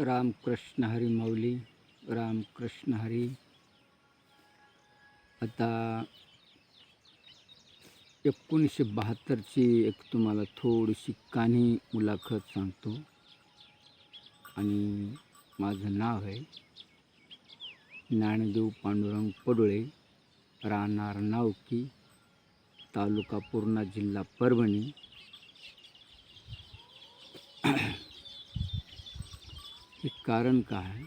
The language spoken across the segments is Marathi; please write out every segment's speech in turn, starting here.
रामकृष्ण हरी माऊली. रामकृष्ण हरी. आता 1972ची एक तुम्हाला थोडीशी कहाणी मुलाखत सांगतो. आणि माझं नाव आहे ज्ञानदेव पांडुरंग पडोळे, राहणार नावकी, तालुका पूर्णा, जिल्हा परभणी. हे कारण काय,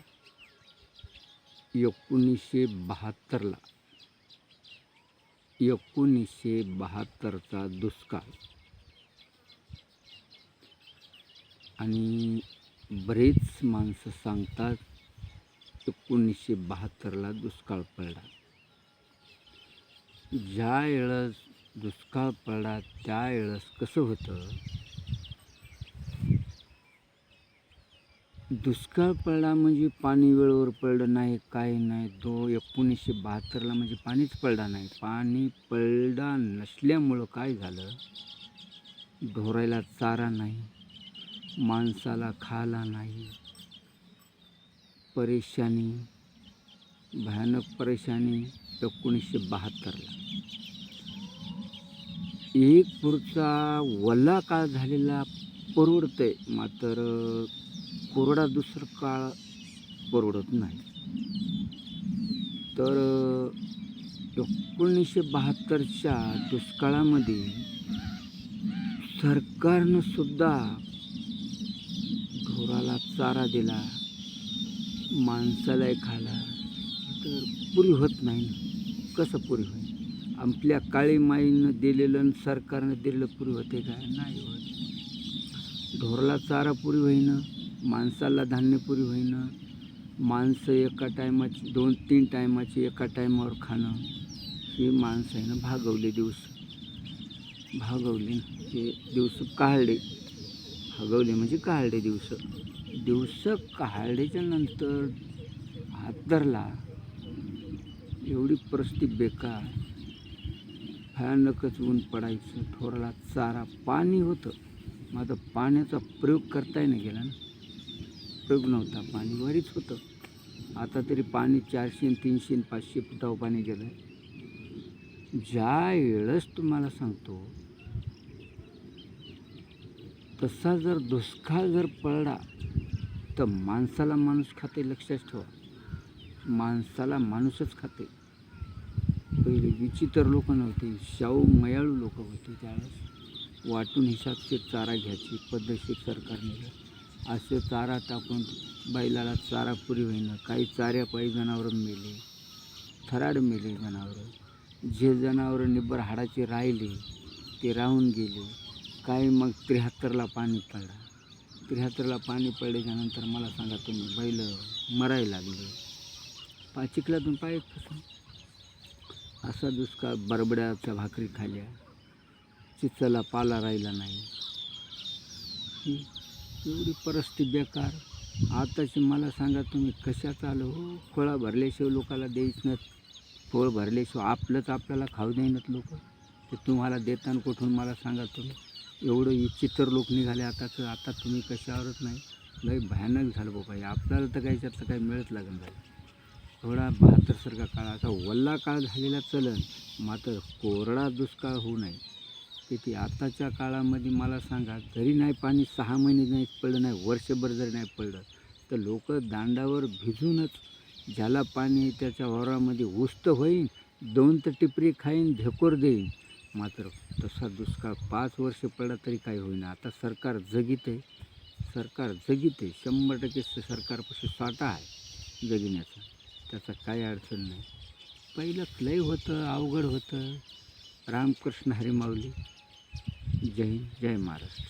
1972चा दुष्काळ. आणि बरेच माणसं सांगतात 1972ला दुष्काळ पडला. ज्या वेळेस दुष्काळ पडला त्यावेळेस कसं होतं, दुष्काळ पडला म्हणजे पाणी वेळेवर पडलं नाही, काही नाही. 1972ला म्हणजे पाणीच पडला नाही. पाणी पडला नसल्यामुळं काय झालं, ढोरायला चारा नाही, माणसाला खायला नाही. परेशानी, भयानक परेशानी 1972ला. एक पुढचा वल्ला काळ झालेला परवडतंय, मात्र कोरडा दुसरा काळ परवडत नाही. तर 1972च्या दुष्काळामध्ये सरकारनं सुद्धा ढोराला चारा दिला, माणसालाही खाला, तर पुरी होत नाही. कसं पुरी होईल? आपल्या काळी माईनं दिलेलं आणि सरकारनं दिलेलं पुरी होते का? नाही होत. ढोराला चारा पुरी होईना, माणसाला धान्य पुरी होईना. माणसं एका टायमाची 2-3 टायमाची एका टायमावर खाणं, ही माणसं आहे ना भागवले दिवस. भागवले ते दिवस काढले. भागवले म्हणजे काढले दिवस काढल्याच्या नंतर 72ला एवढी परिस्थिती बेकार, भयानकच ऊन पडायचं. ढोराला चारा, पाणी होतं, मात्र पाण्याचा प्रयोग करता नाही गेला ना. प्रयोग नव्हता, पाणी वरीच होतं. आता तरी पाणी 400, 300, 500 फुटावर पाणी गेलं. ज्या वेळेस तुम्हाला सांगतो, तसा जर दुष्काळ जर पडला तर माणसाला माणूस खाते. लक्षात ठेवा, माणसाला माणूसच खाते. पहिले विचित्र लोक नव्हते, शाहू मयाळू लोक होते. त्यावेळेस वाटून हिसाबचे चारा घ्यायची पद्धतशीर सरकारने. असं चारा टाकून बैलाला चारा पुरी होईना. काही चाऱ्यापायी जनावरं मेले, थराड मेले जनावरं. जे जनावरं निब्बर हाडाचे राहिले ते राहून गेले. काही मग 73ला पाणी पडला. 73ला पाणी पडल्याच्यानंतर मला सांगा तुम्ही, बैल मरायला लागले. चिखलातून पाय कसं. असा दुष्काळ. बरबड्याच्या भाकरी खाल्या, चिचला पाला राहिला नाही. एवढी परिस्थिती बेकार. आताची मला सांगा तुम्ही, कशाचं आलं हो. फळं भरल्याशिवाय लोकाला द्यायच नाहीत. फळ भरल्याशिवाय आपल्याला खाऊ देईनात लोक. ते तुम्हाला देताना कुठून मला सांगा तुम्ही. एवढं विचित्र लोक निघाले आताचं. आता तुम्ही कशावरच नाही. लय भयानक झालं बाबा. आपल्याला तर काही त्यातलं काही मिळत लागेल झालं. थोडा 72सारखा काळ, असा वल्ला काळ झालेला चलन, मात्र कोरडा दुष्काळ होऊ नये. किती आताच्या काळामध्ये मला सांगा, जरी नाही पाणी 6 महिने नाही पडलं, नाही वर्षभर जरी नाही पडलं, तर लोक दांडावर भिजूनच, ज्याला पाणी त्याच्या वावरामध्ये उष्ट होईन, 2 तर टिपरी खाईन, ढेकोर देईन. मात्र तसा दुष्काळ 5 वर्ष पडला तरी काही होईना. आता सरकार जगीत आहे. 100% सरकारपाशी साठा आहे जगण्याचा. त्याचा काही अडचण नाही. पहिलं लय होतं, अवघड होतं. रामकृष्ण हरी माऊली. जय हिंद, जय महाराष्ट्र.